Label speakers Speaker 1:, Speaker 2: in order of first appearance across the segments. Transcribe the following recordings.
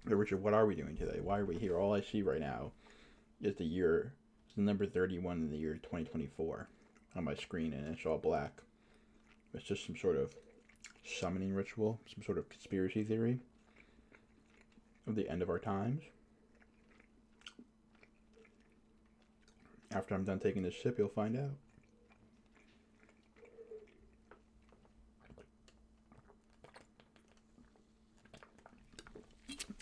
Speaker 1: Hey, Richard, what are we doing today? Why are we here? All I see right now is it's the number 31 in the year 2024 on my screen, and it's all black. It's just some sort of summoning ritual, some sort of conspiracy theory of the end of our times. After I'm done taking this sip, you'll find out.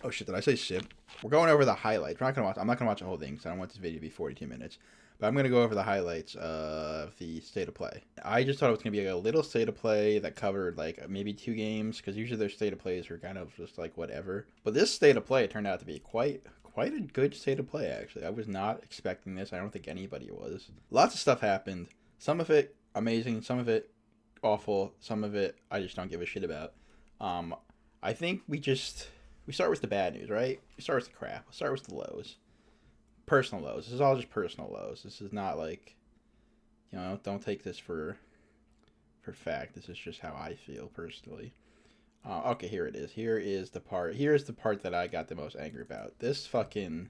Speaker 1: Oh shit, did I say sip? We're going over the highlights. I'm not gonna watch the whole thing because I don't want this video to be 42 minutes. But I'm gonna go over the highlights of the state of play. I just thought it was gonna be like a little state of play that covered like maybe 2 games, because usually their state of plays are kind of just like whatever. But this state of play turned out to be quite a good state of play, actually. I was not expecting this. I don't think anybody was. Lots of stuff happened. Some of it amazing, some of it awful, some of it I just don't give a shit about. I think we start with the bad news, right? We start with the crap. We'll start with the lows. Personal lows. This is all just personal lows. This is not like, don't take this for fact. This is just how I feel personally. Okay, here it is. Here's the part that I got the most angry about. This fucking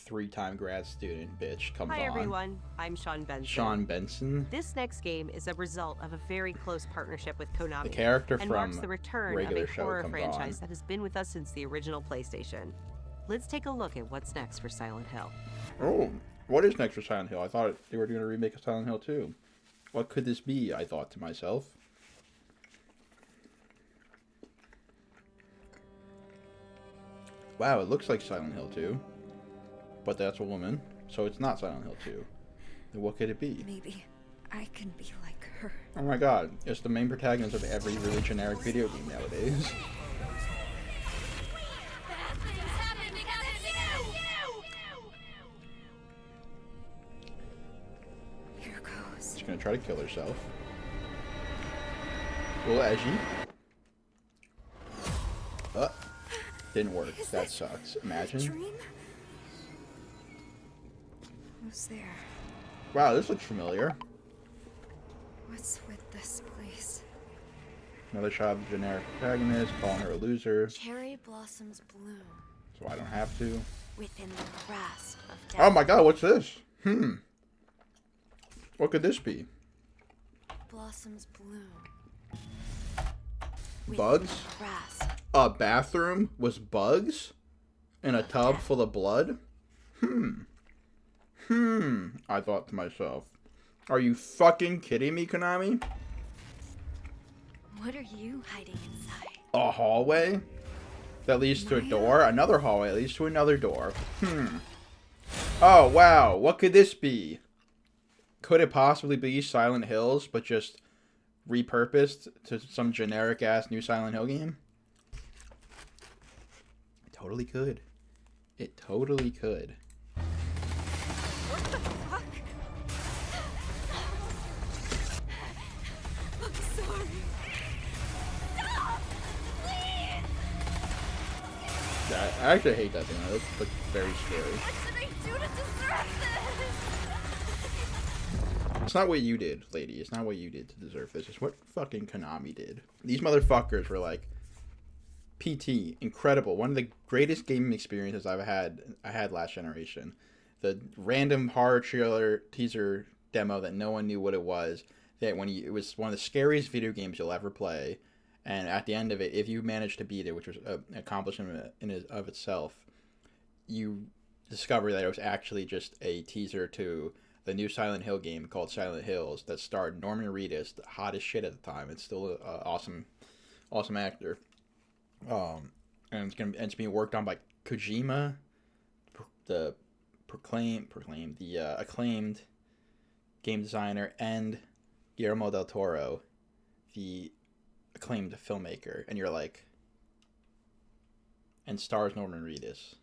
Speaker 1: 3-time grad student bitch comes on.
Speaker 2: Hi everyone, I'm Sean Benson.
Speaker 1: Sean Benson.
Speaker 2: This next game is a result of a very close partnership with Konami.
Speaker 1: The character
Speaker 2: and
Speaker 1: from
Speaker 2: marks the return of
Speaker 1: regular
Speaker 2: a
Speaker 1: show
Speaker 2: horror
Speaker 1: comes
Speaker 2: franchise
Speaker 1: on.
Speaker 2: that has been with us since the original PlayStation. Let's take a look at what's next for Silent Hill.
Speaker 1: Oh, what is next for Silent Hill? I thought they were doing a remake of Silent Hill 2. What could this be? I thought to myself. Wow, it looks like Silent Hill 2. But that's a woman, so it's not Silent Hill 2. Then what could it be?
Speaker 3: Maybe I can be like her.
Speaker 1: Oh my god, it's the main protagonist of every really generic video game nowadays.
Speaker 3: Here goes.
Speaker 1: She's gonna try to kill herself. A little edgy. Didn't work. That sucks. Imagine.
Speaker 3: Dream? Who's there?
Speaker 1: Wow, this looks familiar.
Speaker 3: What's with this place?
Speaker 1: Another shot of the generic protagonist, calling her a loser,
Speaker 3: Cherry blossoms bloom
Speaker 1: so I don't have to.
Speaker 3: within the grasp of death.
Speaker 1: Oh my god, what's this? What could this be?
Speaker 3: Blossoms bloom. within
Speaker 1: Bugs?
Speaker 3: the grasp.
Speaker 1: A bathroom was bugs? In a tub full of blood? I thought to myself. Are you fucking kidding me, Konami?
Speaker 3: What are you hiding inside?
Speaker 1: A hallway that leads to a door? Another hallway that leads to another door. Oh, wow. What could this be? Could it possibly be Silent Hills, but just repurposed to some generic-ass new Silent Hill game? It totally could. It totally could.
Speaker 3: What the fuck? I'm sorry. Stop! Please!
Speaker 1: Yeah, I actually hate that thing. That looks very scary.
Speaker 3: What should I do to deserve this?
Speaker 1: It's not what you did, lady. It's not what you did to deserve this. It's what fucking Konami did. These motherfuckers were like, PT, incredible. One of the greatest gaming experiences I had last generation. The random horror trailer teaser demo that no one knew what it was. It was one of the scariest video games you'll ever play. And at the end of it, if you managed to beat it, which was an accomplishment in and of itself, you discover that it was actually just a teaser to the new Silent Hill game called Silent Hills that starred Norman Reedus, the hottest shit at the time. It's still an awesome actor. And it's being worked on by Kojima, the acclaimed game designer, and Guillermo del Toro, the acclaimed filmmaker. And you're like, and stars Norman Reedus,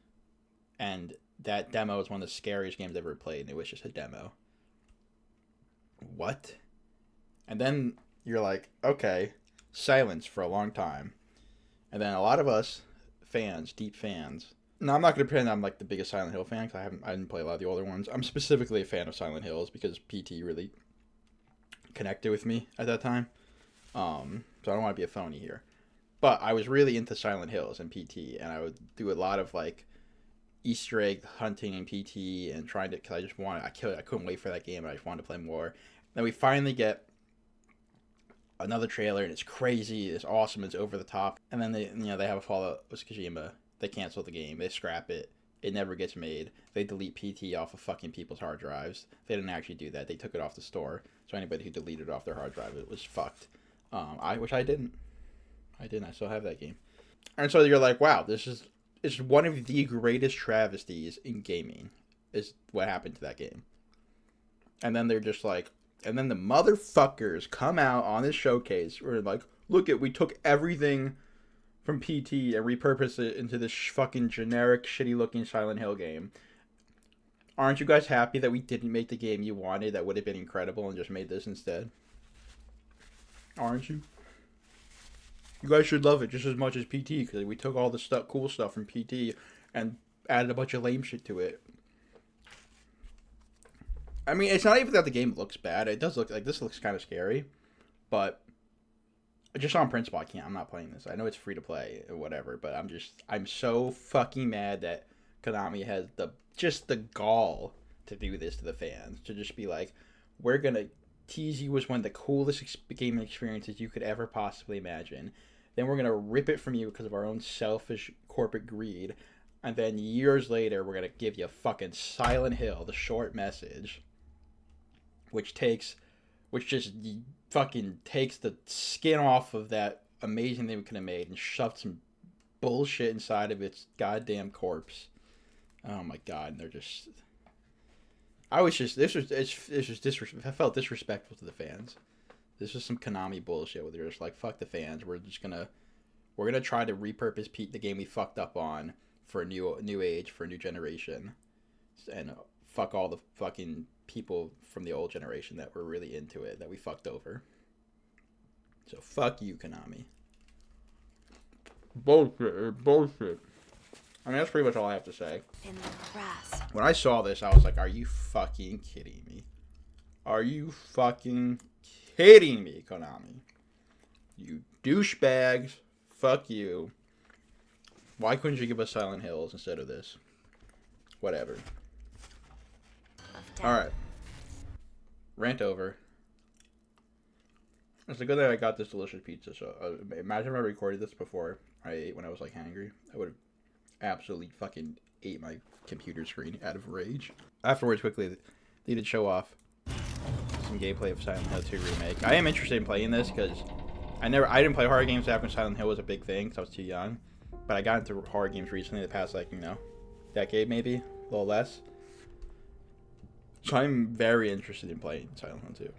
Speaker 1: and that demo is one of the scariest games I've ever played, and it was just a demo. What? And then you're like, okay, silence for a long time. And then a lot of us fans, deep fans. No, I'm not going to pretend I'm like the biggest Silent Hill fan, because I didn't play a lot of the older ones. I'm specifically a fan of Silent Hills because PT really connected with me at that time. So I don't want to be a phony here. But I was really into Silent Hills and PT, and I would do a lot of like Easter egg hunting in PT and trying to, because I just wanted, I couldn't wait for that game, and I just wanted to play more. Then we finally get another trailer, and it's crazy, it's awesome, it's over the top. And then they have a fallout with Kojima. They cancel the game, they scrap it. It never gets made. They delete PT off of fucking people's hard drives. They didn't actually do that. They took it off the store. So anybody who deleted it off their hard drive, it was fucked. Which I didn't. I still have that game. And so you're like, wow, it's one of the greatest travesties in gaming, is what happened to that game. And then they're just like, and then the motherfuckers come out on this showcase where like, look we took everything from PT and repurposed it into this fucking generic, shitty looking Silent Hill game. Aren't you guys happy that we didn't make the game you wanted that would have been incredible and just made this instead? Aren't you? You guys should love it just as much as PT, because we took all the cool stuff from PT and added a bunch of lame shit to it. I mean, it's not even that the game looks bad. It does look like, this looks kind of scary, but just on principle, I'm not playing this. I know it's free to play or whatever, but I'm so fucking mad that Konami has the gall to do this to the fans. To just be like, we're gonna tease you as one of the coolest gaming experiences you could ever possibly imagine. Then we're gonna rip it from you because of our own selfish corporate greed. And then years later, we're gonna give you fucking Silent Hill, the short message, which just fucking takes the skin off of that amazing thing we could have made and shoved some bullshit inside of its goddamn corpse. Oh my god, and they're just... I felt disrespectful to the fans. This was some Konami bullshit where they're just like, fuck the fans, we're gonna try to repurpose the game we fucked up on for a new age, for a new generation. And fuck all the fucking people from the old generation that were really into it, that we fucked over. So fuck you, Konami. Bullshit. I mean, that's pretty much all I have to say.
Speaker 3: In the grass.
Speaker 1: When I saw this, I was like, are you fucking kidding me? Are you fucking kidding me, Konami? You douchebags. Fuck you. Why couldn't you give us Silent Hills instead of this? Whatever. Alright. Rant over. It's a good thing I got this delicious pizza. So imagine if I recorded this before I ate when I was like hangry. I would have absolutely fucking ate my computer screen out of rage. Afterwards, quickly, they did show off some gameplay of Silent Hill 2 Remake. I am interested in playing this because I didn't play horror games back when Silent Hill was a big thing because I was too young. But I got into horror games recently, the past, like, decade maybe, a little less. So I'm very interested in playing Silent Hill 2.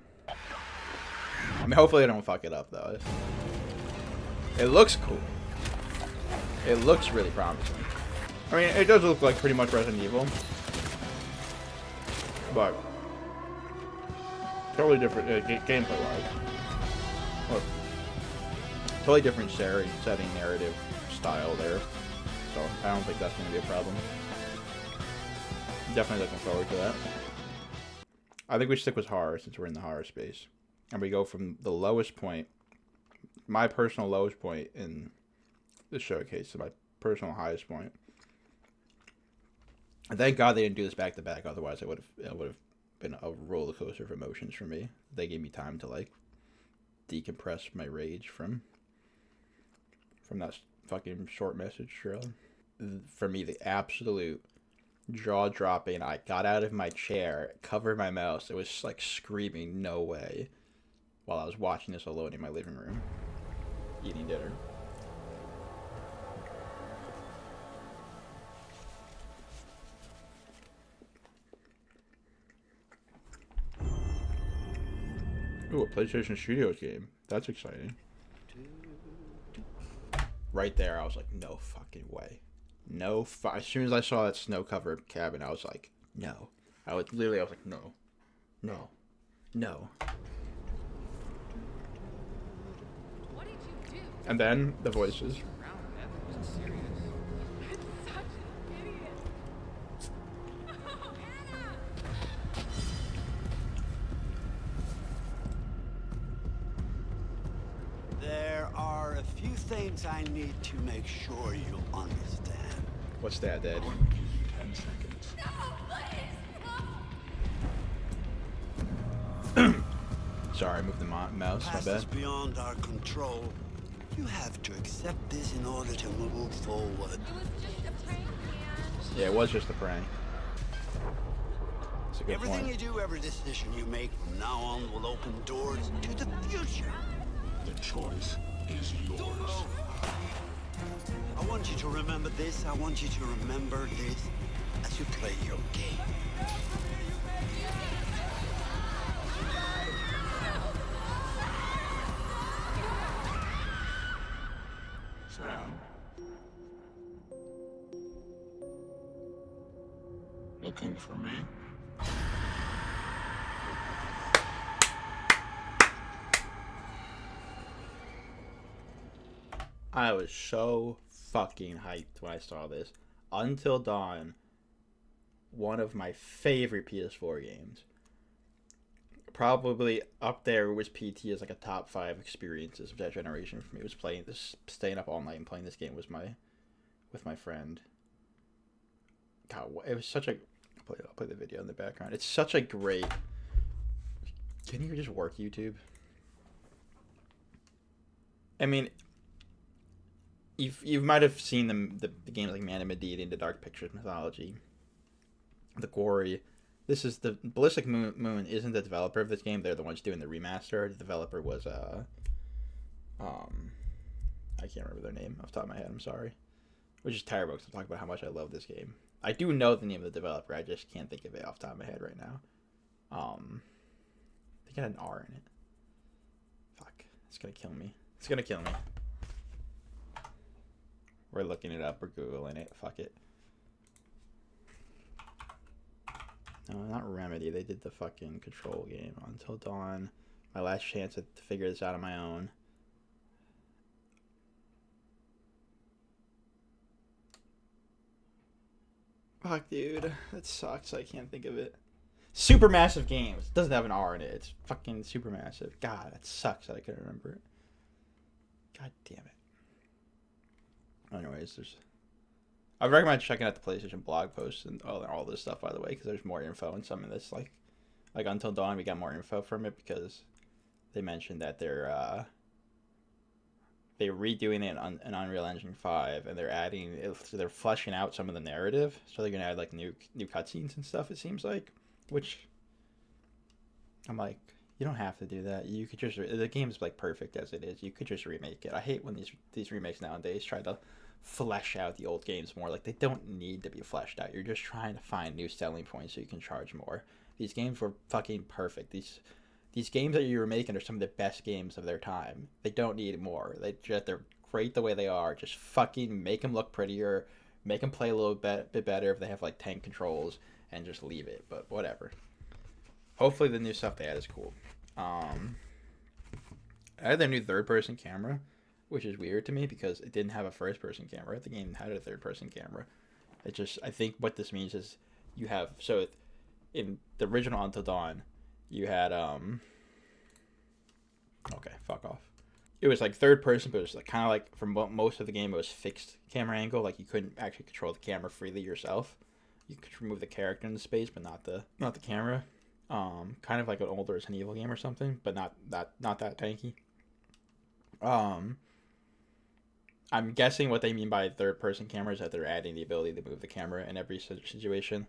Speaker 1: I mean, hopefully I don't fuck it up, though. It looks cool. It looks really promising. I mean, it does look like pretty much Resident Evil. But totally different gameplay-wise. Well, totally different setting, narrative, style there. So I don't think that's going to be a problem. Definitely looking forward to that. I think we stick with horror since we're in the horror space. And we go from the lowest point, my personal lowest point in the showcase, to my personal highest point. And thank God they didn't do this back to back, otherwise it would have been a roller coaster of emotions for me. They gave me time to like decompress my rage from that fucking short message trailer. For me, the absolute jaw dropping, I got out of my chair, covered my mouth, it was like screaming no way while I was watching this alone in my living room eating dinner. Ooh, a PlayStation Studios game. That's exciting. Right there, I was like, no fucking way. As soon as I saw that snow-covered cabin, I was like, no. I was like, no. No. No.
Speaker 3: What did you do?
Speaker 1: And then, the voices.
Speaker 3: It's such an idiot. Oh, Anna!
Speaker 4: There are a few things I need to make sure you understand.
Speaker 1: What's that, Dad?
Speaker 5: 10 seconds.
Speaker 1: Sorry, I moved the mouse. My
Speaker 4: Past is
Speaker 1: bad.
Speaker 4: beyond our control. You have to accept this in order to move forward.
Speaker 3: It was just a prank, man.
Speaker 1: Yeah, it was just a prank. That's a good
Speaker 4: Everything
Speaker 1: point.
Speaker 4: you do, every decision you make from now on will open doors to the future.
Speaker 5: The choice is yours.
Speaker 4: I want you to remember this. I want you to remember this as you play your game.
Speaker 5: Sam. Looking for me?
Speaker 1: I was so fucking hyped when I saw this. Until Dawn, one of my favorite PS4 games. Probably up there with PT as like a top 5 experiences of that generation for me. Was playing this, staying up all night and playing this game with my friend. God, it was such a. I'll play the video in the background. It's such a great. Can you just work YouTube? I mean, you might have seen the games like Man of Medan and the Dark Pictures Mythology, the Quarry. This is the Ballistic Moon isn't the developer of this game. They're the ones doing the remaster. The developer was I can't remember their name off the top of my head. I'm sorry. Which is terrible because I'm talking about how much I love this game. I do know the name of the developer. I just can't think of it off the top of my head right now. They got an R in it. Fuck. It's gonna kill me. It's gonna kill me. We're looking it up. We're Googling it. Fuck it. No, not Remedy. They did the fucking Control game. Until Dawn. My last chance to figure this out on my own. Fuck, dude. That sucks. I can't think of it. Supermassive Games. It doesn't have an R in it. It's fucking Supermassive. God, that sucks that I couldn't remember it. God damn it. Anyways, I recommend checking out the PlayStation blog posts and all this stuff, by the way, because there's more info and some of this, like Until Dawn, we got more info from it because they mentioned that they're redoing it in Unreal Engine 5, and they're fleshing out some of the narrative, so they're gonna add like new cutscenes and stuff. It seems like, which I'm like, you don't have to do that. You could just the game's like perfect as it is. You could just remake it. I hate when these remakes nowadays try to flesh out the old games more. Like, they don't need to be fleshed out. You're just trying to find new selling points so you can charge more. These games were fucking perfect. These games that you were making are some of the best games of their time. They don't need more. They're great the way they are. Just fucking make them look prettier, make them play a little bit better if they have like 10 controls, and just leave it. But whatever. Hopefully the new stuff they add is cool. I had their new third-person camera, which is weird to me because it didn't have a first-person camera. The game had a third-person camera. I think what this means is you have, so in the original Until Dawn, you had, okay, fuck off. It was like third-person, but it was like kind of like, for most of the game, it was fixed camera angle. Like, you couldn't actually control the camera freely yourself. You could remove the character into space, but not the camera. Kind of like an old Resident Evil game or something, but not that tanky. I'm guessing what they mean by third person camera is that they're adding the ability to move the camera in every situation.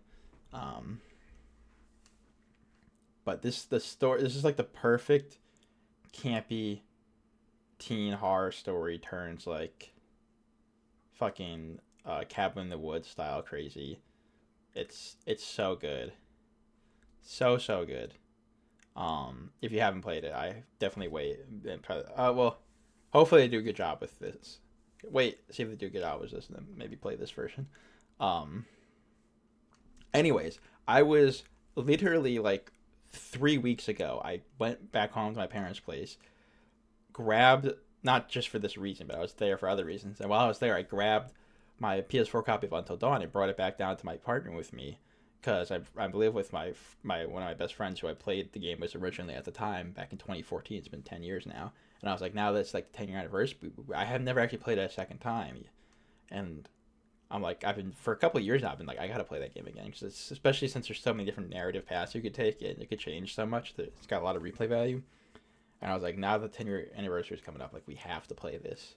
Speaker 1: But this is like the perfect campy teen horror story turns like fucking Cabin in the Woods style crazy. It's so good. So good. If you haven't played it, I definitely wait and try. Well, hopefully they do a good job with this. Wait, see if they do a good job with this, and then maybe play this version. Anyways, I was literally like 3 weeks ago. I went back home to my parents' place, grabbed, not just for this reason, but I was there for other reasons. And while I was there, I grabbed my PS4 copy of Until Dawn and brought it back down to my apartment with me. because I believe with my one of my best friends who I played the game with originally at the time back in 2014. It's been 10 years now, and I was like, now that's like the 10-year anniversary. I have never actually played it a second time, and I'm like, I've been for a couple of years now. I've been like, I gotta play that game again, because especially since there's so many different narrative paths you could take, and it could change so much that it's got a lot of replay value. And I was like, now the 10-year anniversary is coming up, like we have to play this.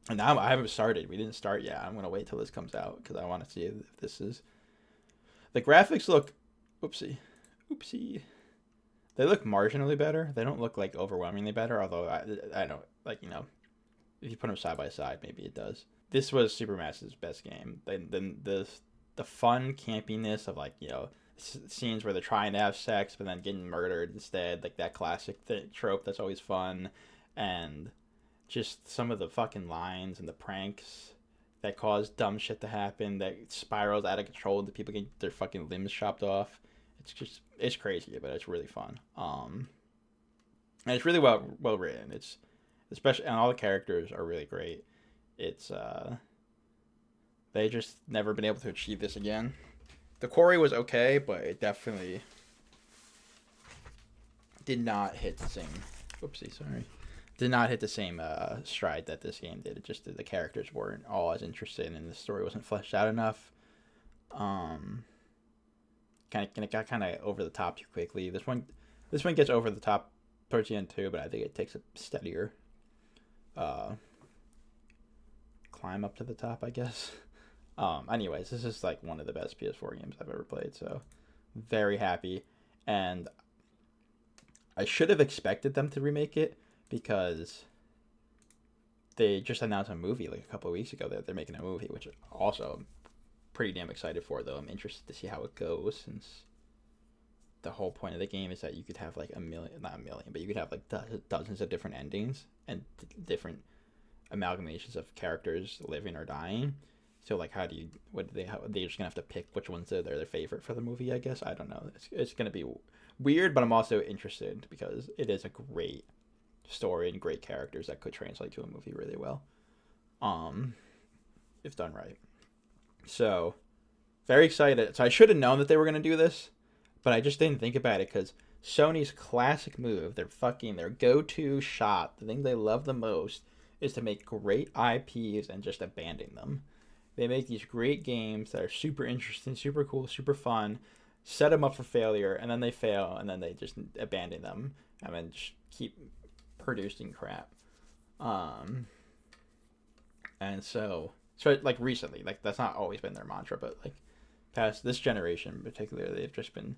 Speaker 1: And now I haven't started. We didn't start yet. I'm gonna wait till this comes out because I want to see if this is. The graphics look, oopsie. They look marginally better. They don't look like overwhelmingly better. Although I don't like, you know, if you put them side by side, maybe it does. This was Supermassive's best game. Then the fun campiness of, like, you know, scenes where they're trying to have sex but then getting murdered instead, like that classic trope that's always fun, and just some of the fucking lines and the pranks that cause dumb shit to happen that spirals out of control and people get their fucking limbs chopped off. It's crazy, but it's really fun. And it's really well written. It's especially, and all the characters are really great. It's they just never been able to achieve this again. The Quarry was okay, but it definitely did not hit the same. Oopsie, sorry. Did not hit the same stride that this game did. It just the characters weren't all as interested, and the story wasn't fleshed out enough. Kind of over the top too quickly. This one gets over the top towards the end too, but I think it takes a steadier climb up to the top, I guess. Anyways, this is like one of the best PS4 games I've ever played, so very happy. And I should have expected them to remake it, because they just announced a movie like a couple of weeks ago that they're making a movie, which also I'm pretty damn excited for, though. I'm interested to see how it goes, since the whole point of the game is that you could have like not a million, but you could have like dozens of different endings and different amalgamations of characters living or dying. So like, how they're just gonna have to pick which ones are their favorite for the movie, I guess. I don't know. It's gonna be weird, but I'm also interested because it is a great story and great characters that could translate to a movie really well, if done right. So very excited. So I should have known that they were going to do this, but I just didn't think about it, because Sony's classic move, their go-to shot, the thing they love the most, is to make great IPs and just abandon them. They make these great games that are super interesting, super cool, super fun, set them up for failure, and then they fail, and then they just abandon them, and then just keep producing crap. And so like recently, like that's not always been their mantra, but like past this generation in particular, they've just been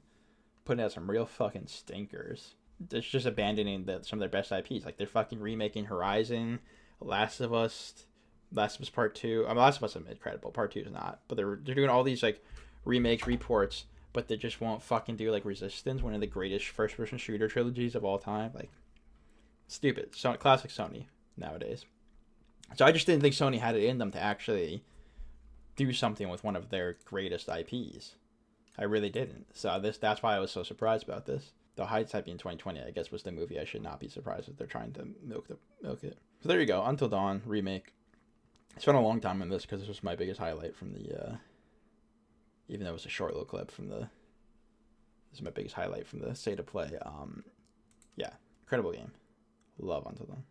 Speaker 1: putting out some real fucking stinkers. It's just abandoning some of their best IPs. Like they're fucking remaking Horizon, Last of Us Part 2. I mean, Last of Us is incredible. Part 2 is not. But they're doing all these like remakes, reports, but they just won't fucking do like Resistance, one of the greatest first-person shooter trilogies of all time. Like, stupid. Classic Sony nowadays. So I just didn't think Sony had it in them to actually do something with one of their greatest IPs. I really didn't. So that's why I was so surprised about this. The hindsight being 2020, I guess, was the movie. I should not be surprised if they're trying to milk it. So there you go. Until Dawn remake. I spent a long time on this because this was my biggest highlight from the. Even though it was a short little clip from the. This is my biggest highlight from the state of play. Yeah, incredible game. Love Until Dawn.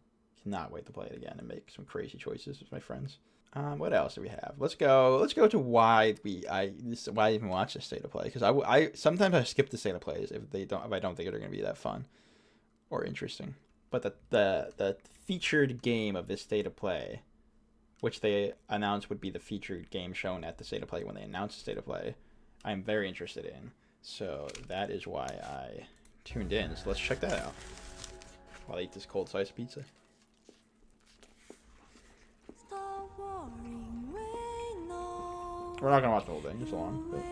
Speaker 1: Cannot wait to play it again and make some crazy choices with my friends. What else do we have? Let's go to why I even watch the state of play, because I sometimes I skip the state of plays if I don't think they're gonna be that fun or interesting. But the featured game of this state of play, which they announced would be the featured game shown at the state of play when they announced the state of play, I'm very interested in. So that is why I tuned in. So let's check that out while I eat this cold slice of pizza. We're not gonna watch the whole thing. It's long. But...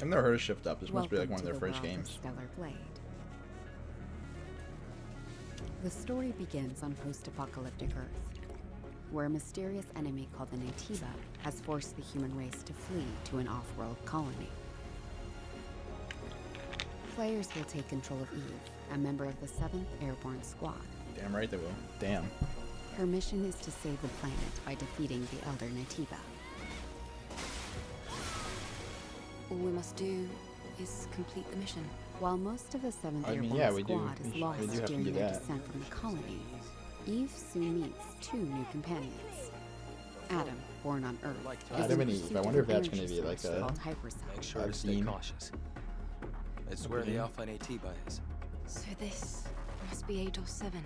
Speaker 1: I've never heard of Shift Up. This must be like one of their first games.
Speaker 6: Stellar Blade. The story begins on post-apocalyptic Earth, where a mysterious enemy called the Natiba has forced the human race to flee to an off-world colony. Players will take control of Eve, a member of the 7th Airborne Squad.
Speaker 1: Damn right they will. Damn.
Speaker 6: Her mission is to save the planet by defeating the Elder Natiba.
Speaker 7: All we must do is complete the mission.
Speaker 6: While most of the 7th
Speaker 1: I mean,
Speaker 6: Airborne
Speaker 1: yeah, we do.
Speaker 6: Squad is
Speaker 1: We
Speaker 6: lost
Speaker 1: do have to
Speaker 6: during
Speaker 1: do
Speaker 6: their
Speaker 1: that.
Speaker 6: descent from the colony, Eve soon meets 2 new companions. Adam, born on Earth, is
Speaker 1: Adam
Speaker 6: in
Speaker 1: and Eve.
Speaker 6: pursuit
Speaker 1: I
Speaker 6: of
Speaker 1: wonder if
Speaker 6: an
Speaker 1: that's
Speaker 6: energy
Speaker 1: gonna be like
Speaker 6: source
Speaker 1: a-
Speaker 6: called hypercell.
Speaker 8: Make sure
Speaker 1: I've
Speaker 8: to stay
Speaker 1: seen-
Speaker 8: cautious. It's where the Alpha Natiba is.
Speaker 7: So this must be Adolf 7.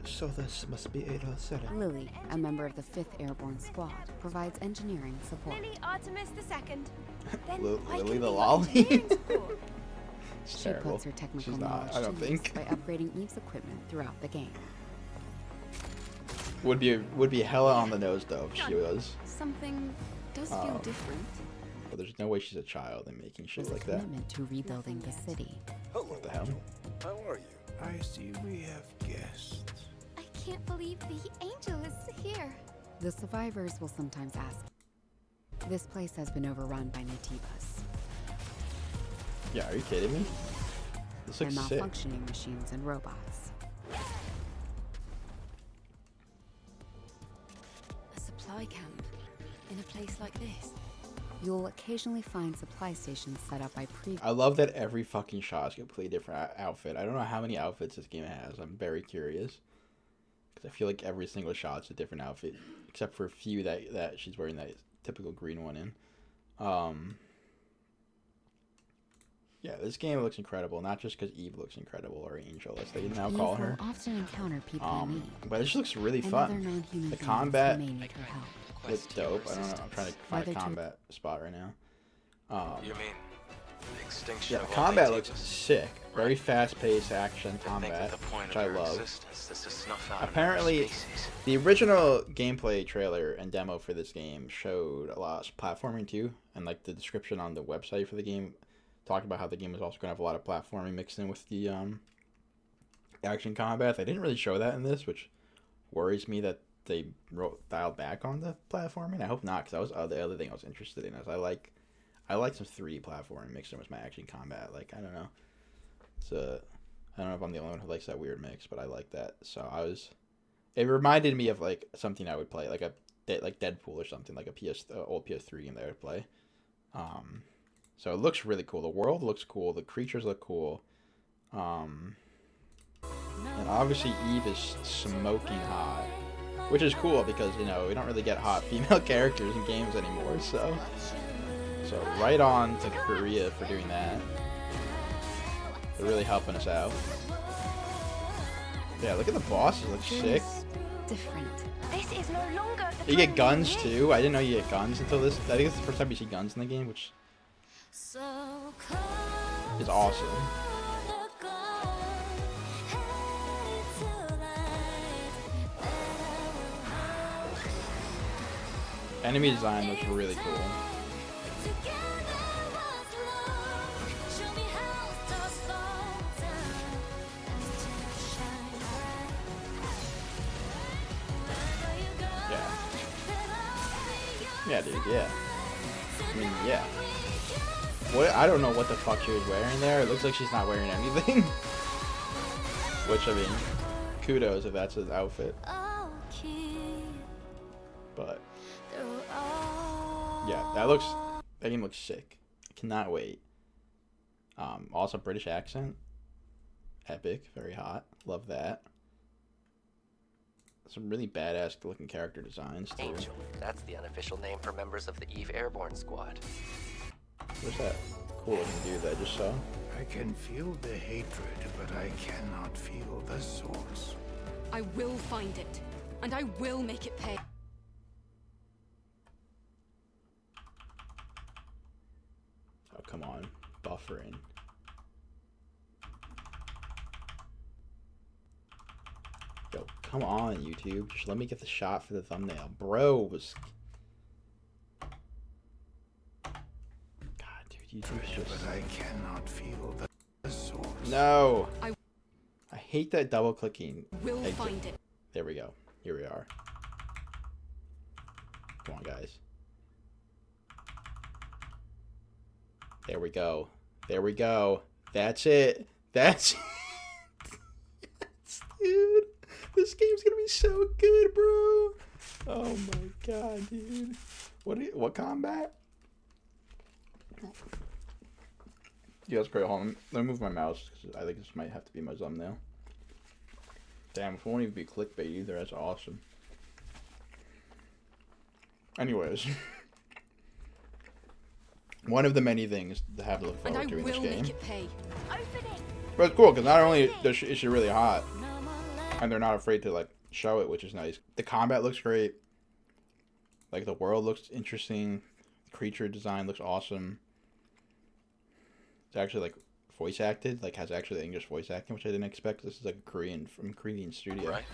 Speaker 1: So this must be 807.
Speaker 6: Lily, a member of the 5th Airborne Squad, provides engineering support.
Speaker 3: Lily Artemis II. Then
Speaker 1: Lily
Speaker 3: why
Speaker 1: the
Speaker 3: can the
Speaker 1: lolly?
Speaker 3: engineering school?
Speaker 1: It's
Speaker 6: She
Speaker 1: terrible.
Speaker 6: puts her technical
Speaker 1: She's not,
Speaker 6: knowledge
Speaker 1: I don't
Speaker 6: to use
Speaker 1: think.
Speaker 6: by upgrading Eve's equipment throughout the game.
Speaker 1: Would be hella on the nose though if she was.
Speaker 7: Something does feel different.
Speaker 1: But there's no way she's a child and making shit
Speaker 6: There's
Speaker 1: like
Speaker 6: a
Speaker 1: that.
Speaker 6: commitment to rebuilding the city.
Speaker 1: What the hell?
Speaker 4: How are you?
Speaker 5: I see we have guests.
Speaker 3: I can't believe the angel is here.
Speaker 6: The survivors will sometimes ask, this place has been overrun by Natibas.
Speaker 1: Yeah, are you kidding me? This
Speaker 6: They're
Speaker 1: looks sick.
Speaker 6: malfunctioning machines and robots.
Speaker 7: A supply camp in a place like this.
Speaker 6: You'll occasionally find supply stations set up by previous.
Speaker 1: I love that every fucking shot is a completely different outfit. I don't know how many outfits this game has. I'm very curious. Because I feel like every single shot's a different outfit. Except for a few that she's wearing that typical green one in. Yeah, this game looks incredible. Not just because Eve looks incredible or Angel, as they now call her.
Speaker 6: Will often encounter people in need.
Speaker 1: But it just looks really
Speaker 6: and other
Speaker 1: fun.
Speaker 6: non-human
Speaker 1: The
Speaker 6: beings
Speaker 1: combat
Speaker 6: who may need her help.
Speaker 1: looks dope. I don't know. I'm trying to find
Speaker 6: Whether
Speaker 1: a
Speaker 6: to-
Speaker 1: combat spot right now.
Speaker 8: You mean the extinction
Speaker 1: Yeah, the
Speaker 8: of all
Speaker 1: combat
Speaker 8: Nativas?
Speaker 1: looks sick. Very fast-paced action
Speaker 8: I think
Speaker 1: combat,
Speaker 8: that the point
Speaker 1: which
Speaker 8: of
Speaker 1: I
Speaker 8: their
Speaker 1: love.
Speaker 8: existence is to snuff out
Speaker 1: Apparently,
Speaker 8: another species.
Speaker 1: the original gameplay trailer and demo for this game showed a lot of platforming too, and like the description on the website for the game talked about how the game was also going to have a lot of platforming mixed in with the action combat. They didn't really show that in this, which worries me that they dialed back on the platforming. I hope not, because that was the other thing I was interested in. Is I like some 3D platforming mixed in with my action combat. Like, I don't know. I don't know if I'm the only one who likes that weird mix, but I like that. So it reminded me of like something I would play, like Deadpool or something, like a old PS3 game that I would play. So it looks really cool. The world looks cool. The creatures look cool. And obviously Eve is smoking hot, which is cool because, you know, we don't really get hot female characters in games anymore. So right on to Korea for doing that. They're really helping us out. Yeah, look at the bosses. Look sick.
Speaker 6: Different.
Speaker 3: This is no longer the
Speaker 1: You get
Speaker 3: time
Speaker 1: guns
Speaker 3: we
Speaker 1: too. I didn't know you get guns until this. I think it's the first time you see guns in the game, which is awesome. Enemy design looks really cool. Yeah. Yeah, dude, yeah. I mean, yeah. What? I don't know what the fuck she was wearing there. It looks like she's not wearing anything. Which, I mean, kudos if that's his outfit. But, yeah, that game looks sick. I cannot wait. Also, British accent. Epic. Very hot. Love that. Some really badass looking character designs, too.
Speaker 9: Angel. That's the unofficial name for members of the Eve Airborne Squad.
Speaker 1: Where's that cool looking dude that I just saw?
Speaker 5: I can feel the hatred, but I cannot feel the source.
Speaker 7: I will find it, and I will make it pay.
Speaker 1: Oh, come on. Buffering. Yo, come on, YouTube. Just let me get the shot for the thumbnail. Bros. God, dude, YouTube's just...
Speaker 5: But I cannot feel the source.
Speaker 1: No! I hate that double clicking.
Speaker 7: We'll
Speaker 1: exit.
Speaker 7: find it.
Speaker 1: There we go. Here we are. Come on, guys. There we go. There we go. That's it. That's it. Yes, dude. This game's gonna be so good, bro. Oh my god, dude. What combat? Yeah, that's great. Hold on. Let me move my mouse because I think this might have to be my thumbnail. Damn, it won't even be clickbait either. That's awesome. Anyways. One of the many things to have to look forward to in this game.
Speaker 7: Make it pay.
Speaker 3: Open it.
Speaker 1: But it's cool because not only is she really hot, and they're not afraid to like show it, which is nice. The combat looks great. Like the world looks interesting. The creature design looks awesome. It's actually like voice acted, like has actually English voice acting, which I didn't expect. This is like a Korean studio.
Speaker 9: Right.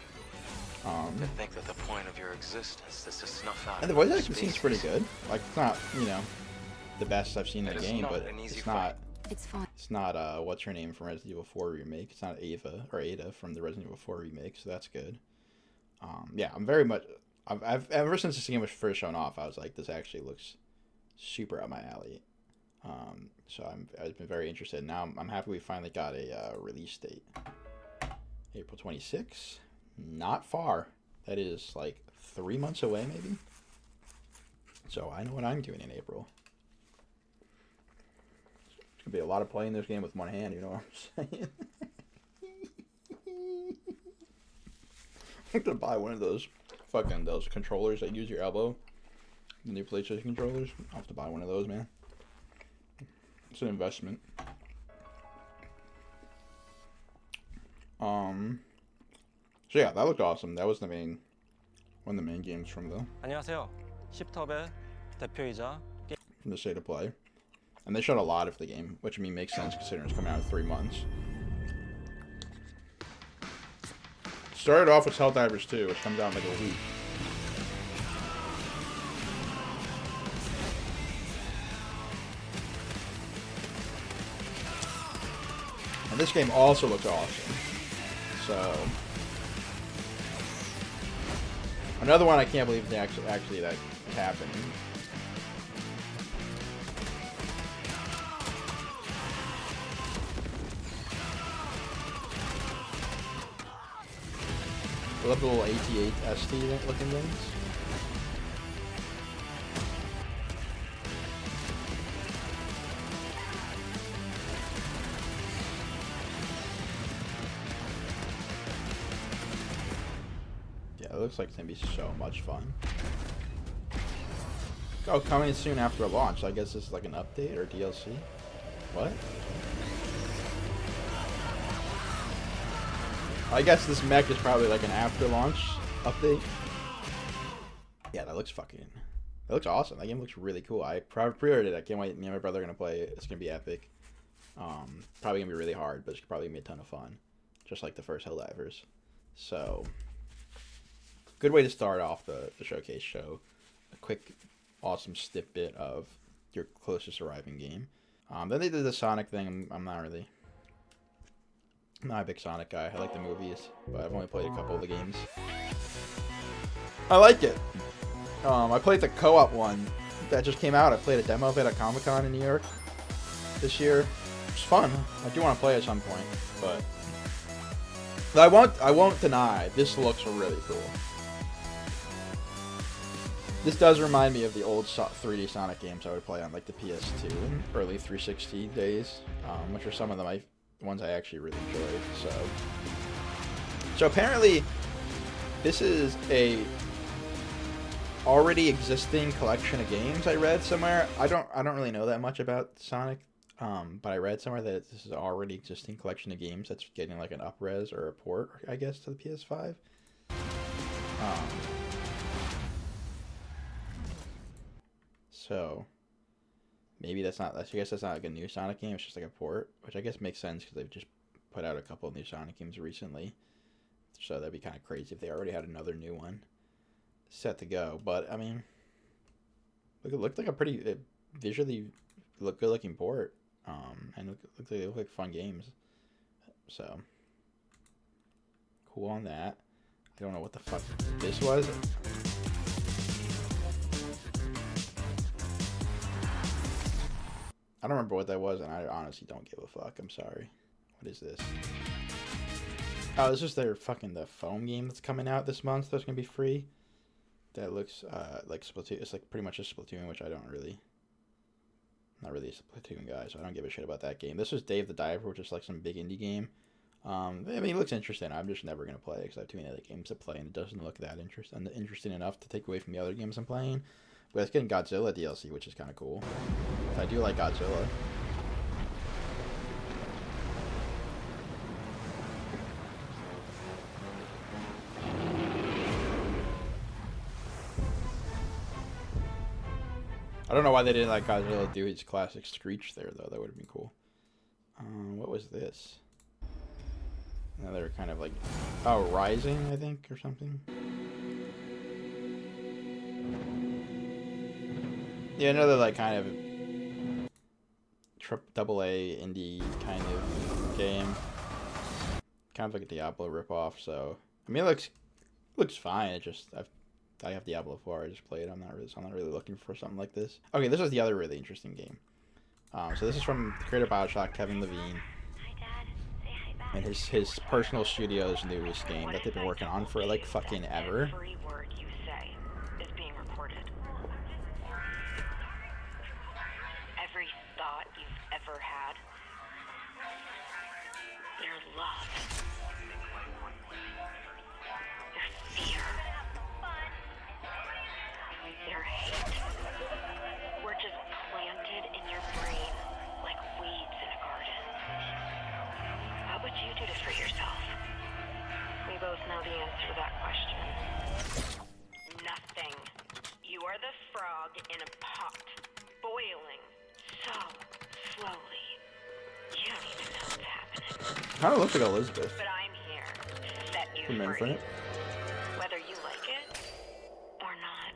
Speaker 9: To think that the point of your existence is to snuff out.
Speaker 1: And the voice acting seems pretty good. Like it's not, you know, the best I've seen in the game, but
Speaker 7: It's fine.
Speaker 1: it's not what's her name from Resident Evil 4 remake. It's not Ada from the Resident Evil 4 remake, so that's good. Yeah, I'm very much. I've ever since this game was first shown off, I was like, this actually looks super up my alley. So I've been very interested. Now I'm happy we finally got a release date. April 26th. Not far. That is like 3 months away, maybe. So I know what I'm doing in April. It's gonna be a lot of playing this game with one hand. You know what I'm saying? I'm gonna buy one of those those controllers that use your elbow. The new PlayStation controllers. I'll have to buy one of those, man. It's an investment. So yeah, that looked awesome. That was one of the main games from
Speaker 10: 안녕하세요. 10톱의 대표이자
Speaker 1: from the state of play. And they showed a lot of the game, which I mean makes sense considering it's coming out in 3 months. Started off with Helldivers 2, which comes out in like a week. And this game also looks awesome. So another one I can't believe actually that is happening. I love the little AT-8 ST looking things. Yeah, it looks like it's gonna be so much fun. Oh, coming soon after launch. I guess this is like an update or DLC. What? I guess this mech is probably like an after launch update. Yeah, that looks awesome. That game looks really cool. I pre-ordered it. I can't wait. Me and my brother are gonna play it. It's gonna be epic. Probably gonna be really hard, but it's probably gonna be a ton of fun. Just like the first Helldivers. So, good way to start off the showcase show. A quick, awesome snippet of your closest arriving game. Then they did the Sonic thing. I'm not a big Sonic guy. I like the movies, but I've only played a couple of the games. I like it. I played the co-op one that just came out. I played a demo of it at Comic-Con in New York this year. It's fun. I do want to play it at some point, but I won't deny this looks really cool. This does remind me of the old 3D Sonic games I would play on like the PS2 and early 360 days, which are some of the ones I actually really enjoyed. So apparently this is a already existing collection of games. I read somewhere. I don't really know that much about Sonic, but I read somewhere that this is an already existing collection of games that's getting like an up-res or a port, I guess, to the PS5. So maybe I guess that's not like a new Sonic game. It's just like a port, which I guess makes sense because they've just put out a couple of new Sonic games recently. So that'd be kind of crazy if they already had another new one set to go. But I mean, it looked like a pretty visually good looking port, and looked like fun games. So Cool on that. I don't know what the fuck this was. I don't remember what that was, and I honestly don't give a fuck. I'm sorry. What is this? Oh, this is their fucking the foam game that's coming out this month. That's gonna be free. That looks like Splatoon. It's like pretty much a Splatoon, which I don't really. Not really a Splatoon guy, so I don't give a shit about that game. This was Dave the Diver, which is like some big indie game. I mean, it looks interesting. I'm just never gonna play it because I have too many other games to play, and it doesn't look that interesting enough to take away from the other games I'm playing. But it's getting Godzilla DLC, which is kind of cool. I do like Godzilla. I don't know why they didn't let Godzilla do his classic screech there, though. That would have been cool. What was this? Another kind of like... Oh, Rising, I think, or something? Yeah, another like kind of... AA indie kind of game. Kind of like a Diablo ripoff, so... I mean, it looks fine. It just... I have Diablo 4. I just played. I'm not really looking for something like this. Okay, this is the other really interesting game. So this is from the creator of BioShock, Kevin Levine, and his personal studio's newest game that they've been working on for like fucking ever.
Speaker 11: Every word you say is being recorded. Every thought you've ever had. Your love. Your fear. Your hate were just planted in your brain like weeds in a garden. What would you do to free yourself? We both know the answer to that question. Nothing. You are the frog in a pot, boiling so slowly. You don't even know what's happening.
Speaker 1: Kind of looks like Elizabeth.
Speaker 11: But I'm here to set you
Speaker 1: From
Speaker 11: free.
Speaker 1: Infinite.
Speaker 11: Whether you like it or not.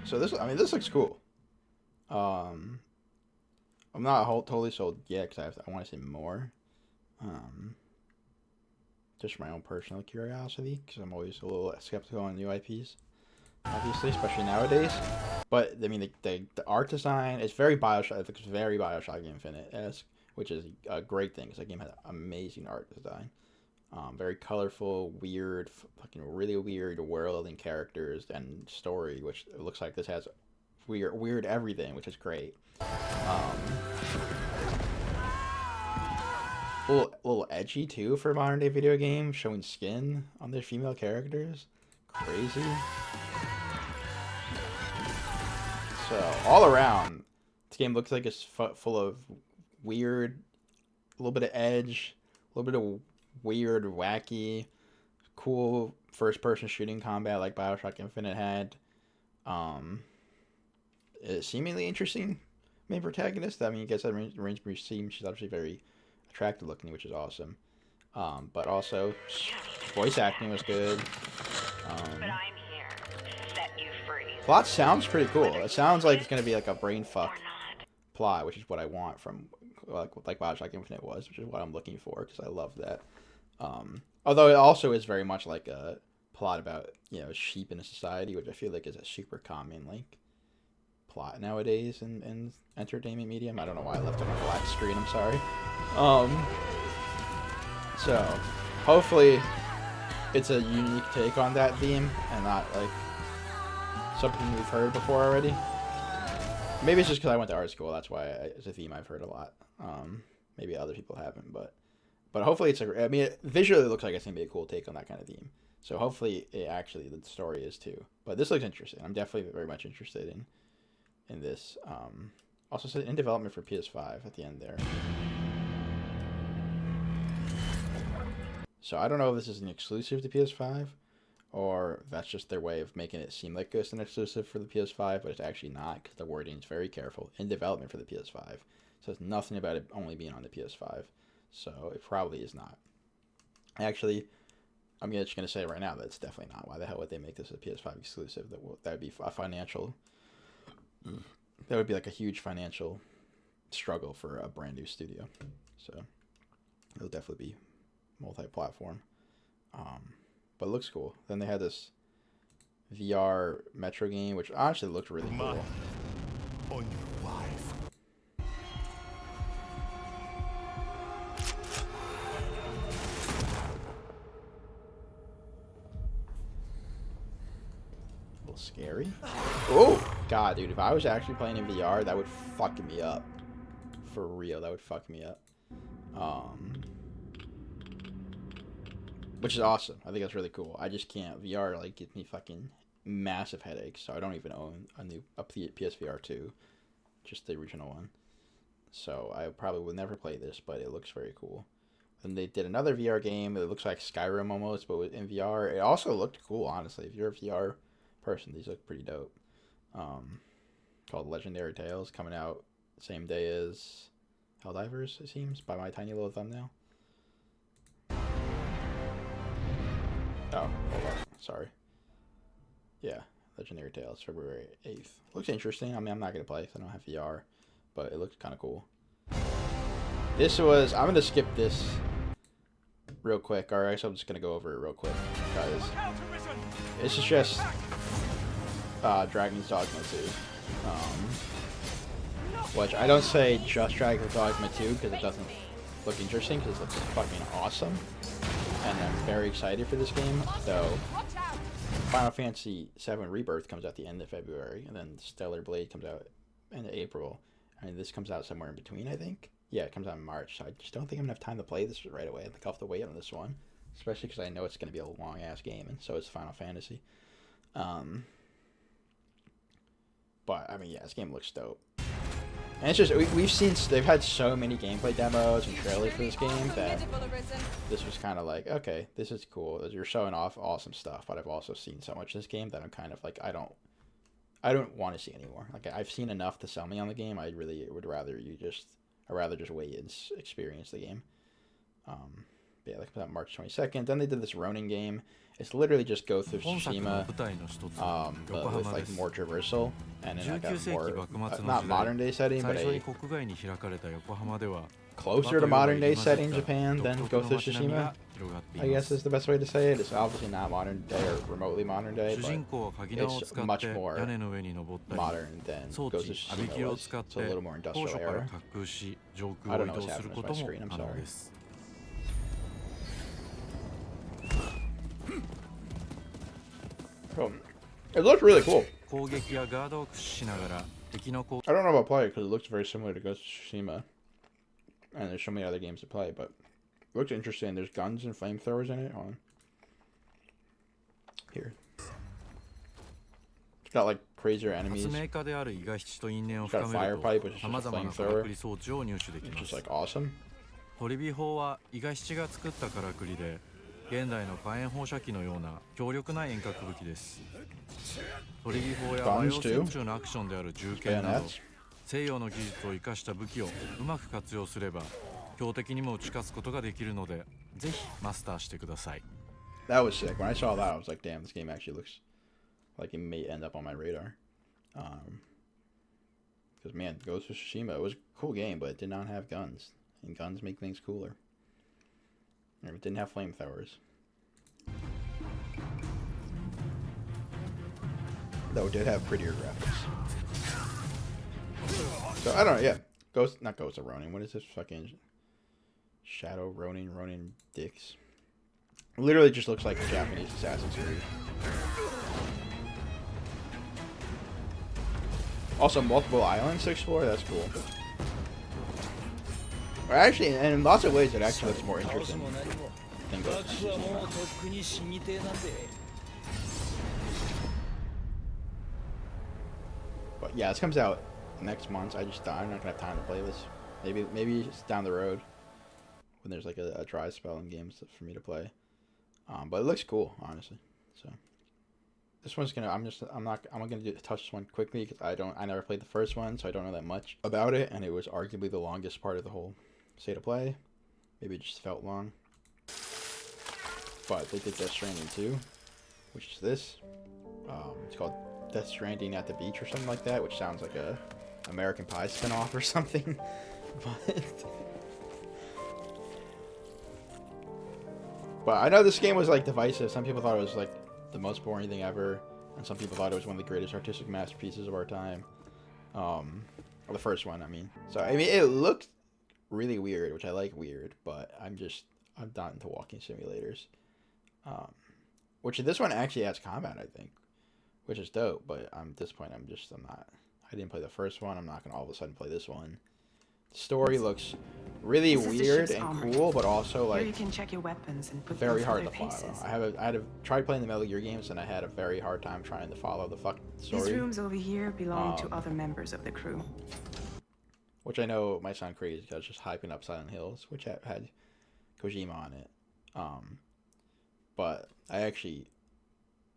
Speaker 1: So this looks cool. I'm not totally sold yet because I want to see more. Just for my own personal curiosity, because I'm always a little skeptical on new IPs, obviously, especially nowadays. But I mean, the art design is very BioShock. It's very BioShock Infinite-esque, which is a great thing because that game has amazing art design. Very colorful, weird, fucking really weird world and characters and story, which it looks like this has weird everything, which is great. A little edgy too for a modern day video game, showing skin on their female characters. Crazy. So all around, this game looks like it's full of weird, a little bit of edge, a little bit of weird, wacky, cool first-person shooting combat like BioShock Infinite had. Seemingly interesting main protagonist. I mean, I guess that range seems she's obviously very attractive looking, which is awesome. But also, voice acting was good.
Speaker 11: But I'm here to set you free.
Speaker 1: Plot sounds pretty cool. It sounds like it's gonna be like a brain fuck plot, which is what I want from like BioShock Infinite was, which is what I'm looking for because I love that. Although it also is very much like a plot about, you know, sheep in a society, which I feel like is a super common like plot nowadays in entertainment medium. I don't know why I left it on a black screen. I'm sorry. So hopefully it's a unique take on that theme and not like something we've heard before already. Maybe it's just because I went to art school. That's why it's a theme I've heard a lot. Maybe other people haven't, but But hopefully it's I mean, visually it looks like it's gonna be a cool take on that kind of theme. So hopefully it actually the story is too. But this looks interesting. I'm definitely very much interested in this. Also said in development for PS5 at the end there. So I don't know if this is an exclusive to PS5 or that's just their way of making it seem like it's an exclusive for the PS5, but it's actually not because the wording is very careful. In development for the PS5. So it's nothing about it only being on the PS5. So it probably is not. Actually, I'm just going to say right now that it's definitely not. Why the hell would they make this a PS5 exclusive? That would be a financial... That would be like a huge financial struggle for a brand new studio. So it'll definitely be multi-platform. But it looks cool. Then they had this VR Metro game, which honestly looked really cool.
Speaker 5: On your wife.
Speaker 1: A little scary. Oh god, dude! If I was actually playing in VR, that would fuck me up. For real, that would fuck me up. Which is awesome. I think that's really cool. I just can't. VR like gives me fucking massive headaches, so I don't even own a PSVR 2, just the original one. So I probably would never play this, but it looks very cool. And they did another VR game. It looks like Skyrim almost, but in VR. It also looked cool, honestly. If you're a VR person, these look pretty dope. Called Legendary Tales, coming out the same day as Helldivers, it seems, by my tiny little thumbnail. Oh, hold on. Sorry. Yeah, Legendary Tales, February 8th. Looks interesting. I mean, I'm not going to play because I don't have VR, but it looks kind of cool. This was... I'm going to skip this real quick. Alright, so I'm just going to go over it real quick, guys. This is just Dragon's Dogma 2. Which I don't say just Dragon's Dogma 2 because it doesn't look interesting, because it looks fucking awesome. And I'm very excited for this game, though. Final Fantasy VII Rebirth comes out the end of February, and then Stellar Blade comes out in April, and this comes out somewhere in between, I think. Yeah, it comes out in March, so I just don't think I'm going to have time to play this right away. I think I'll have to wait on this one, especially because I know it's going to be a long-ass game, and so is Final Fantasy. But, I mean, yeah, this game looks dope. And it's just, we've seen, they've had so many gameplay demos and trailers for this game that this was kind of like, okay, this is cool. You're showing off awesome stuff, but I've also seen so much of this game that I'm kind of like, I don't want to see anymore. Like, I've seen enough to sell me on the game. I really would rather I'd rather just wait and experience the game. But yeah, that comes out March 22nd. Then they did this Ronin game. It's literally just Ghost of Tsushima, but with like more traversal and in like a more not modern day setting, but a closer to modern day setting Japan than Ghost of Tsushima, I guess is the best way to say it. It's obviously not modern day or remotely modern day, but it's much more modern than Ghost of Tsushima was. It's a little more industrial era. I don't know what's happening with my screen, I'm sorry. It looks really cool. I don't know about play because it looks very similar to Ghost of Tsushima, and there's so many other games to play, but it looks interesting. There's guns and flamethrowers in it. Hold on. Here. It's got like crazier enemies. It's got a fire pipe, which is just a flamethrower, which is like awesome. Guns too. Bayonets. That was sick. When I saw that, I was like, damn, this game actually looks like it may end up on my radar. Because, man, Ghost of Tsushima, it was a cool game, but it did not have guns. And guns make things cooler. And it didn't have flamethrowers. Though it did have prettier graphics. So, I don't know, yeah. Not Ghost of Ronin. What is this fucking... Shadow Ronin dicks. Literally just looks like a Japanese Assassin's Creed. Also, multiple islands to explore? That's cool. Or actually, and in lots of ways, it actually looks more interesting than Ghost of Tsushima. But yeah, this comes out next month. I'm not gonna have time to play this. Maybe it's down the road when there's like a dry spell in games for me to play. But it looks cool, honestly. So this one's gonna. I'm gonna touch this one quickly because I never played the first one, so I don't know that much about it, and it was arguably the longest part of the whole state of play. Maybe it just felt long. But they did Death Stranding 2, which is this. It's called Death Stranding at the Beach or something like that, which sounds like a American Pie spinoff or something. But I know this game was like divisive. Some people thought it was like the most boring thing ever, and some people thought it was one of the greatest artistic masterpieces of our time. Or the first one, I mean. So I mean, it looked really weird, which I like weird, but I'm not into walking simulators. Which this one actually has combat, I think, which is dope. But at this point, I'm not. I didn't play the first one. I'm not gonna all of a sudden play this one. The story looks really weird and cool, but also like
Speaker 12: you can check your weapons and put
Speaker 1: very hard to follow. I tried playing the Metal Gear games, and I had a very hard time trying to follow the fucking story.
Speaker 12: These rooms over here belong to other members of the crew.
Speaker 1: Which I know might sound crazy because I was just hyping up Silent Hills, which had Kojima on it. But I actually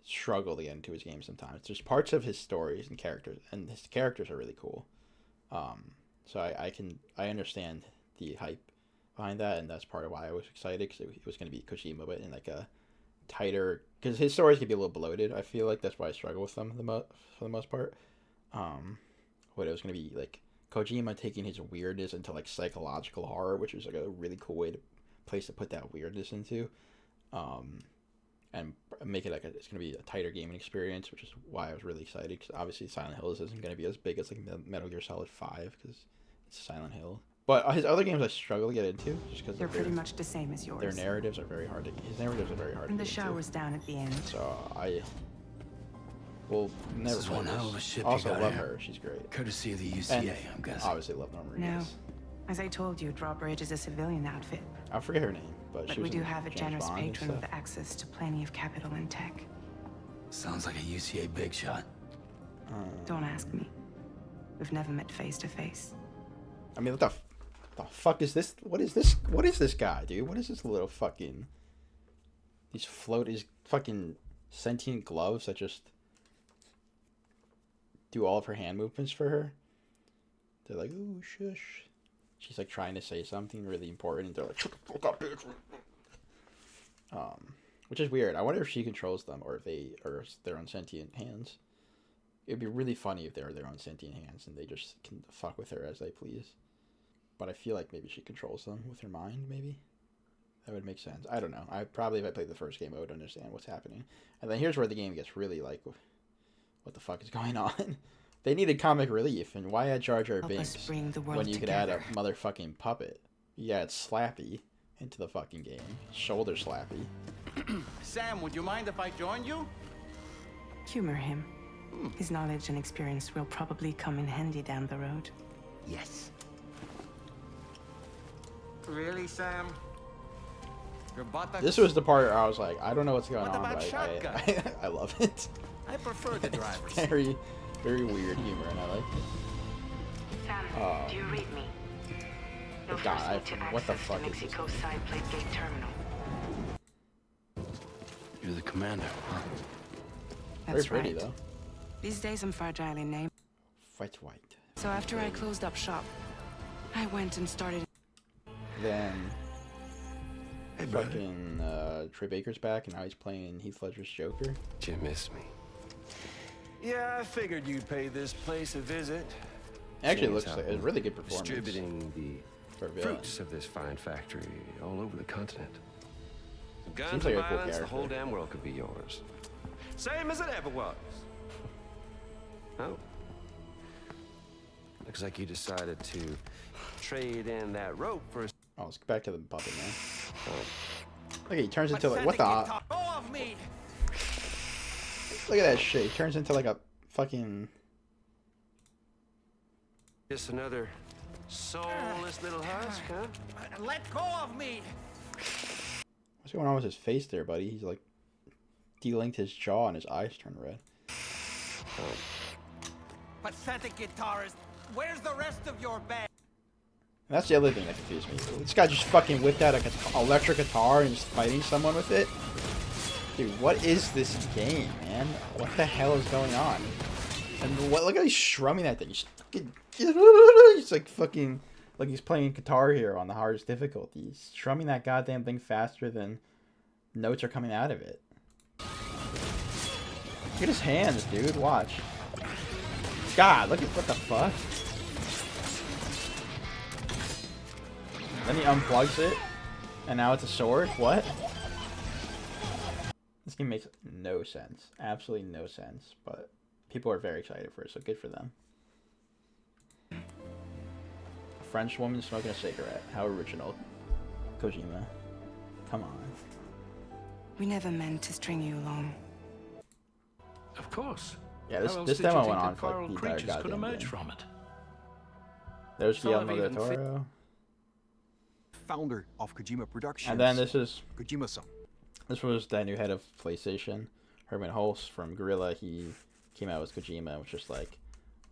Speaker 1: struggle to get into his games sometimes. There's parts of his stories and his characters are really cool. So I understand the hype behind that, and that's part of why I was excited, because it was going to be Kojima, but in like a tighter, because his stories can be a little bloated. I feel like that's why I struggle with them for the most part. But it was going to be like Kojima taking his weirdness into like psychological horror, which is like a really cool place to put that weirdness into, and make it like it's going to be a tighter gaming experience, which is why I was really excited, because obviously Silent Hills isn't going to be as big as like Metal Gear Solid 5 because it's Silent Hill. But his other games I struggle to get into just because
Speaker 12: they're pretty much the same as yours.
Speaker 1: Their narratives are very hard to. His narratives are very hard.
Speaker 12: And the shower's down at the end.
Speaker 1: So I will never play this. Also love her. She's great.
Speaker 5: Courtesy of the UCA, I'm guessing.
Speaker 1: Obviously love Norma Reedus.
Speaker 12: No, as I told you, Drawbridge is a civilian outfit.
Speaker 1: I forget her name, but
Speaker 12: we do have a generous patron with access to plenty of capital and tech.
Speaker 5: Sounds like a UCA big shot.
Speaker 12: Don't ask me. We've never met face to face.
Speaker 1: I mean, what the fuck is this? What is this? What is this guy, dude? What is this little fucking... These fucking sentient gloves that just do all of her hand movements for her? They're like, ooh, shush. She's like trying to say something really important, and they're like, shut the fuck up, bitch. Which is weird. I wonder if she controls them, or if they're on sentient hands. It'd be really funny if they were their own sentient hands and they just can fuck with her as they please. But I feel like maybe she controls them with her mind, maybe? That would make sense. I don't know. If I played the first game, I would understand what's happening. And then here's where the game gets really like, what the fuck is going on? They needed comic relief, and why add Jar Jar Binks when you could add a motherfucking puppet? You add Slappy into the fucking game. Shoulder Slappy.
Speaker 13: Sam, would you mind if I join you?
Speaker 12: Humor him. His knowledge and experience will probably come in handy down the road.
Speaker 13: Yes. Really, Sam?
Speaker 1: This was the part where I was like, I don't know what's going on, but I love it.
Speaker 13: I prefer the drivers.
Speaker 1: Very, very weird humor, and I like it.
Speaker 12: Sam, do you read me?
Speaker 1: God, what the fuck is this?
Speaker 12: Side plate gate terminal.
Speaker 5: You're the commander, huh?
Speaker 12: That's
Speaker 1: very pretty,
Speaker 12: right.
Speaker 1: though.
Speaker 12: These days I'm fragile in name.
Speaker 1: White.
Speaker 12: So after I closed up shop, I went and started.
Speaker 1: Then
Speaker 5: hey,
Speaker 1: fucking Troy Baker's back, and now he's playing Heath Ledger's Joker.
Speaker 14: Did you miss me? Yeah, I figured you'd pay this place a visit.
Speaker 1: Actually, it looks like a really good performance.
Speaker 14: Distributing the fruits of this fine factory all over the continent. Guns and violence, the whole damn world could be yours. Same as it ever was. Oh. Looks like you decided to trade in that rope for a...
Speaker 1: Oh, let's get back to the puppet, man. Look, he turns into like, what the... Look at that shit. He turns into like a fucking...
Speaker 14: Just another Soulless little husk, huh?
Speaker 13: Let go of me!
Speaker 1: What's going on with his face there, buddy? He's like delinked his jaw and his eyes turn red.
Speaker 13: Pathetic guitarist, where's the rest of your band?
Speaker 1: And that's the other thing that confused me. This guy just fucking whipped out an electric guitar and just fighting someone with it. Dude, what is this game, man? What the hell is going on? And what? Look how he's strumming that thing. He's like fucking, like he's playing Guitar Hero on the hardest difficulty. He's strumming that goddamn thing faster than notes are coming out of it. Look at his hands, dude. Watch. God, look at what the fuck. Then he unplugs it, and now it's a sword. What? This game makes no sense. Absolutely no sense. But people are very excited for it, so good for them. A French woman smoking a cigarette. How original. Kojima. Come on.
Speaker 12: We never meant to string you along.
Speaker 14: Of course.
Speaker 1: Yeah, this demo went on for like the entire goddamn game.
Speaker 14: From it.
Speaker 1: There's Guillermo del Toro.
Speaker 15: Founder of Kojima Productions.
Speaker 1: And then this is
Speaker 15: Kojima-san.
Speaker 1: This was the new head of PlayStation, Herman Hulst from Guerrilla. He came out with Kojima, which is like,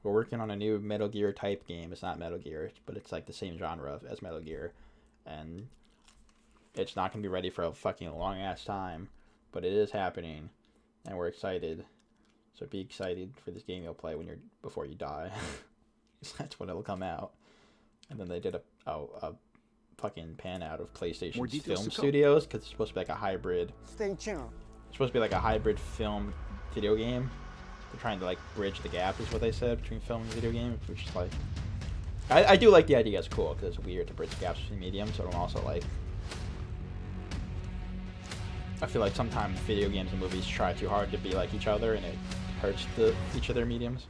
Speaker 1: we're working on a new Metal Gear type game. It's not Metal Gear, but it's like the same genre as Metal Gear, and it's not gonna be ready for a fucking long ass time, but it is happening, and we're excited. So be excited for this game you'll play when before you die. That's when it'll come out. And then they did a fucking pan out of PlayStation's film studios, because it's supposed to be like a hybrid.
Speaker 13: Stay tuned.
Speaker 1: It's supposed to be like a hybrid film video game. They're trying to like bridge the gap, is what they said, between film and video game, which is like, I do like the idea. It's cool because it's weird to bridge the gaps between mediums. So I'm also like, I feel like sometimes video games and movies try too hard to be like each other, and it hurts each of their mediums.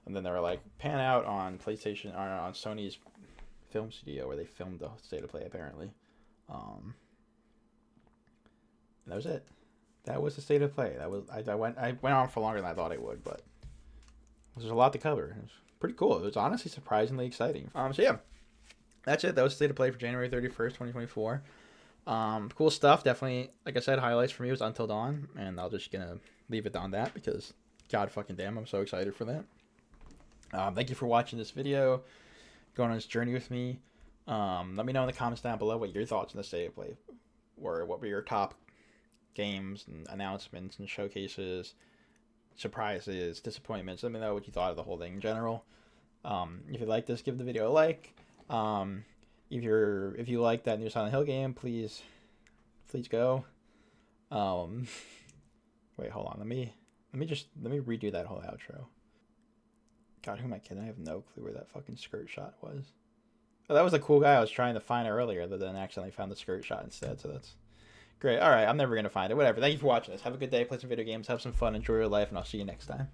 Speaker 1: And then they were like, pan out on PlayStation, or on Sony's film studio where they filmed the State of Play, apparently. And that was it. That was the State of Play. That was I went on for longer than I thought I would, but there's a lot to cover. It was pretty cool. It was honestly surprisingly exciting. So yeah, that's it. That was State of Play for January 31st, 2024. Cool stuff. Definitely, like I said, highlights for me was Until Dawn, and I'll just gonna leave it on that because god fucking damn, I'm so excited for that. Thank you for watching this video, going on this journey with me. Let me know in the comments down below what your thoughts on the State of Play were. What were your top games and announcements and showcases, surprises, disappointments? Let me know what you thought of the whole thing in general. If you like this, give the video a like. If you like that new Silent Hill game, please go. Wait, hold on. Let me redo that whole outro. God, who am I kidding? I have no clue where that fucking skirt shot was. Oh, that was the cool guy I was trying to find earlier, but then accidentally found the skirt shot instead, so that's great. Alright, I'm never going to find it. Whatever. Thank you for watching this. Have a good day. Play some video games. Have some fun. Enjoy your life, and I'll see you next time.